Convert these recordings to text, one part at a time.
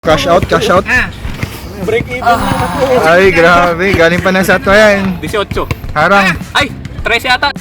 Cash out, cash out. Break even na po. Ay, grabe. Galing pa ng Satwa yan. 18. Harang. Ay, 13 ata.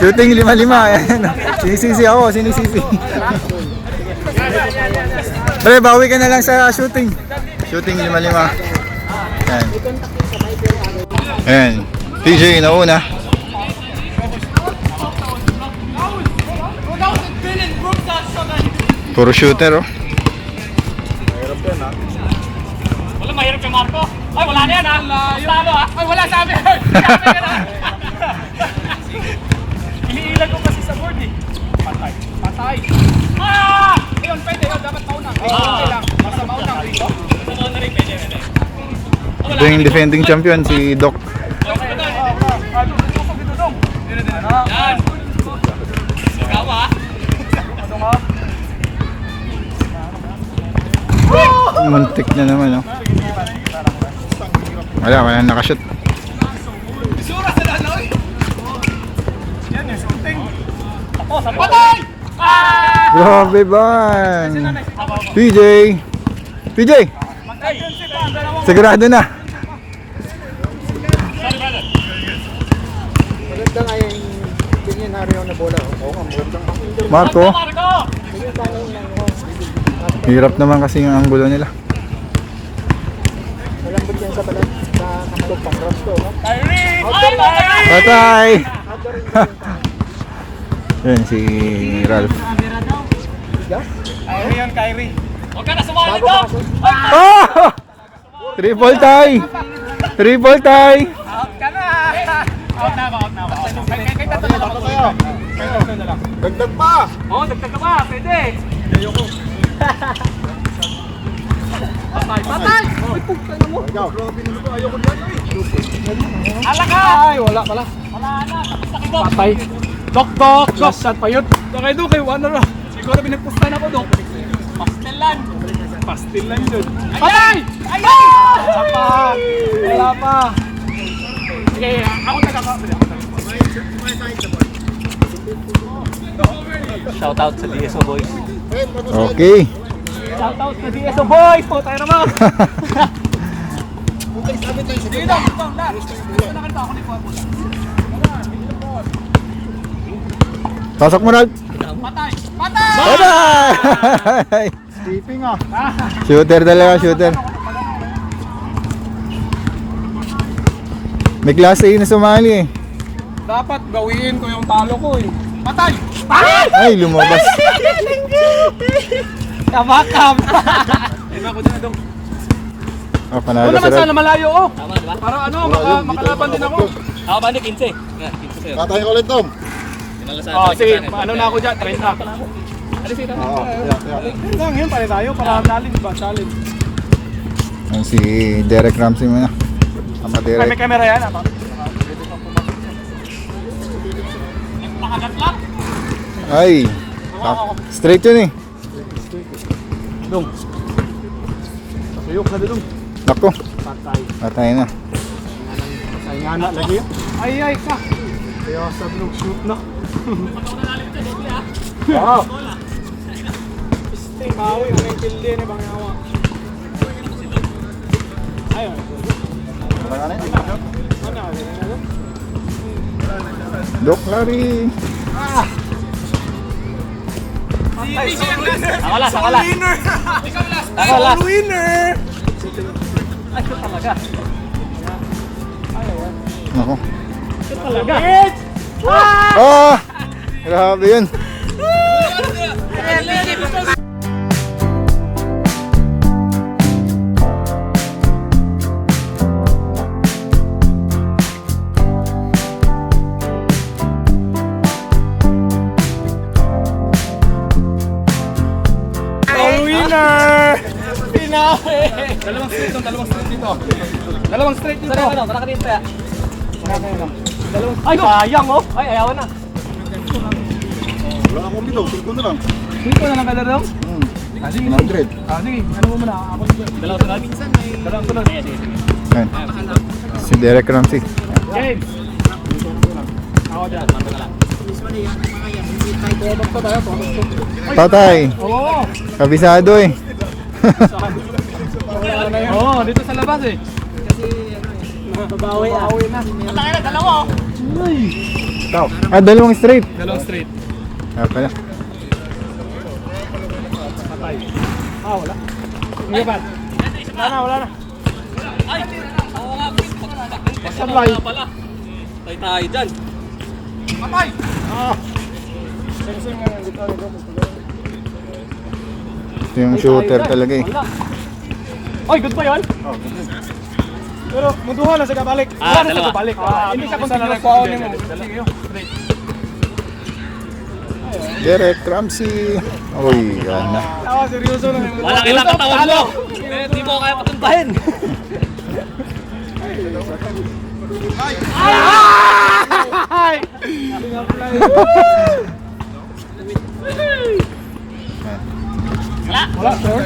Shooting 5-5. Ayan. Sinisisi ako, sinisisi. Pre, bawi ka na lang sa shooting. Shooting 5-5. Ayan. Ayan. TJ nauna. Puro shooter oh. Wala, mahirap kay Marco. Ay, wala na yan ha. Talo ha. Ay, wala sa amin. Iniilan ko kasi sa board eh. Patay. Patay. Ah! Ayun, pwede. Dapat maunang. Okay lang. Basta maunang rito. Maunang rin, pwede. Ito yung defending champion, si Doc. Yan. Ikaw ha. Muntik na naman oh. Wala nakashoot. Sura sa laloy. Yan yung shooting. Tapos, patay! Ah! Grabe bang. PJ. PJ. Sigurado na. Maganda nga yung ganyan hari na bola. Oo nga, magandang Marco. Hirap naman kasi yung anggulo nila. malambot yan sa balat. Sa kamalog pang cross to. Kyrie! Patay! Yan si Ralph. Kyrie yun, Kyrie. Huwag ka na sumali to! Oh! Triple tie! Triple tie! Out ka na! Out na ba? Kay tatlo na lang. Dagdag pa! Oo, dagdag ka pa. Pwede. Ayoko. Patay! Patay! Ala ka! Ay, wala pala. Wala na. Tapos na kayo. Patay. Dok! Last shot pa yun. Kaya doon kayo, ano na. Siguro pinagpustahan ako, Dok. Pastelan. Pastil lang yun. Patay! Ay! Wala pa. Sige, ako nagkaka. Shoutout sa DSO boys. Okay. Shoutout sa DSO boys! Po tayo naman! Sige daw, bang na. Ito na kanito ako ni Paul. Pasok mo Ralph. Patay! Patay! Patay! Sleeping ah. Shooter talaga, shooter. May klase na sumali eh. Dapat gawin ko yung talo ko eh. Patay! Patay! Ay, lumabas. Kabakam! Iba ko din dong. Oh, Ano panalo si naman sana Ralph. malayo oh. Tama, diba? Para ano, makalaban din ako. Ako ba, 15? 15 sa'yo. Katayin ko ulit, Tom. Pinalasan. Oh, sige, ano na ako dyan, 30. Alis ito. Hanggang yun, pare tayo, para challenge ba? Challenge. Yan si Derek Ramsey muna. Ama May Derek. camera yan, apa? Nakagatlat. Ay. Straight yun eh. Dong. Suyok na dong. Nako. Patay. Patay na. Ay nga na lagi yun. Ay ka. Kaya sa bro, shoot na. Wow. Stay bawi, ang kildi ni bang yawa. Ayun. Doc Larry. Ako last. Winner! talaga. Ako. Shoot talaga. Oh! Grabe yun. Winner! Pinahe! Dalawang straight dito. Dalawang straight dito. Para ka dito ya. Ay, sayang oh. Ay, ayawan na. Wala akong bitaw, silko na lang. Dito na lang ka larong? Sige. 100. Sige. Ano mo muna? Ako dito. Dalawang sunod? Minsan may... Dalawang sunod. Ayan. Si Derek Ramsey. James! Ako dyan. Patay. Oo! Kabisado eh. Oo, dito sa labas eh. Babawi na. Matangay na, dalawa oh. Dalawang straight. Dalawang straight. Pala. Patay. Wala. Sige ba? Wala na. Ay! Oo nga, Sablay. Tay tayo dyan. Patay! Ito yung shooter talaga eh. Oy, good pa yun? Pero munduhan na sa kabalik. Dalawa. Kabalik. Hindi ka continuous pa ako mo. Sige yun. Straight. Derek Ramsey. Uy, yan na. Tawa, seryoso na. Malaki lang katawan mo. Hindi mo kaya patuntahin. Ay! Wala, sir.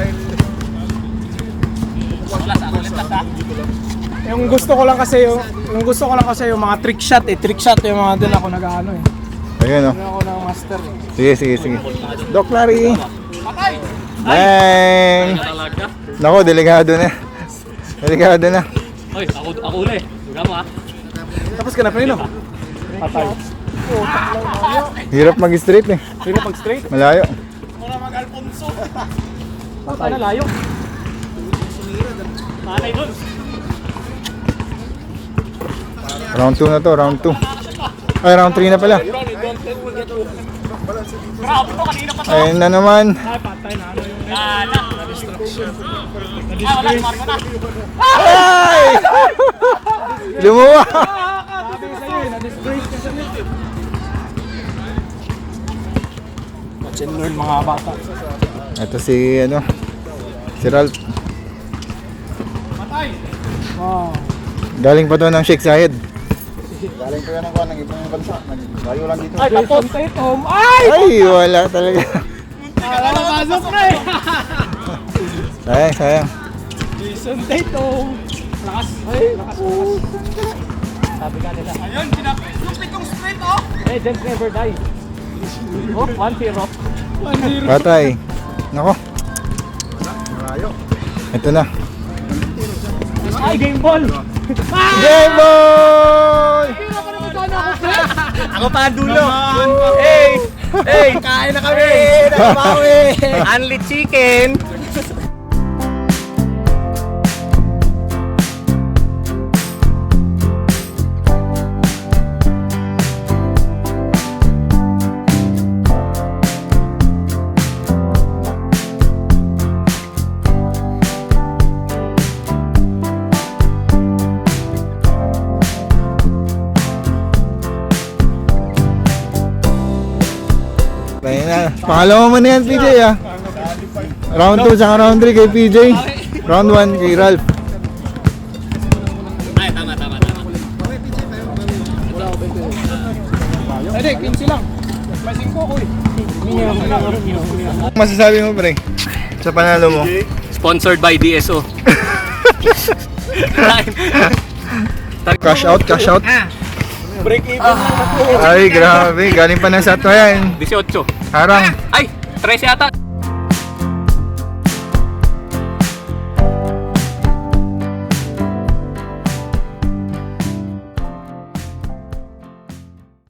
Yung gusto ko lang kasi yung mga trick shot yung mga din ako nag-ano eh. Ayun oh. Doon ako ng master Sige, eh. sige. Doc Larry. Patay! Bang! Talaga? Nako, delikado na. Delikado na. Oy, ako uli. Huwag mo ah. Tapos ka na pa yun oh. Patay. Hirap mag-straight eh. Sino pag straight? Malayo. Patay na layo. Patay dun. Round 2 na to, round 2. Ay, round 3 na pala. Grabe to, kanina pa to. Ayun na naman. Ay, patay na ano yun. Wala, marko na. Ay! Lumuwa! Sabi ko sa'yo eh, na-disgrace ka sa net. Watch and learn mga bata. Ito si, si Ralph. Patay. Wow. Galing pa to ng Sheikh Zayed. Galing ko yan ng ibang bansa. Nag-layo lang dito. Ay, tapos. Jason Tatum. Ay! Ay, wala talaga. Pasok na eh. Sayang. Jason Tatum. Lakas. Ay, lakas. Sabi ka nila. Ayun, pinapit yung straight oh. Legends never die. Oh, 1-0. Patay. Nako. Ito na. Ay, game ball. Game boy! Ako pa ang dulo. Hey! Hey! Kain na kami! Nakabawi! Only chicken! Ayun na. Pangalawa mo na yan, PJ ah. Round 2 sa round 3 kay PJ. Round 1 kay Ralph. Ay, tama. Hindi, 15 lang. May 5 ko eh. Ano masasabi mo, pre? Sa panalo mo? Sponsored by DSO. Cash out. Break even. Ay, grabe. Galing pa ng Satwa yan. 18. Harang. Ay, 13 yata.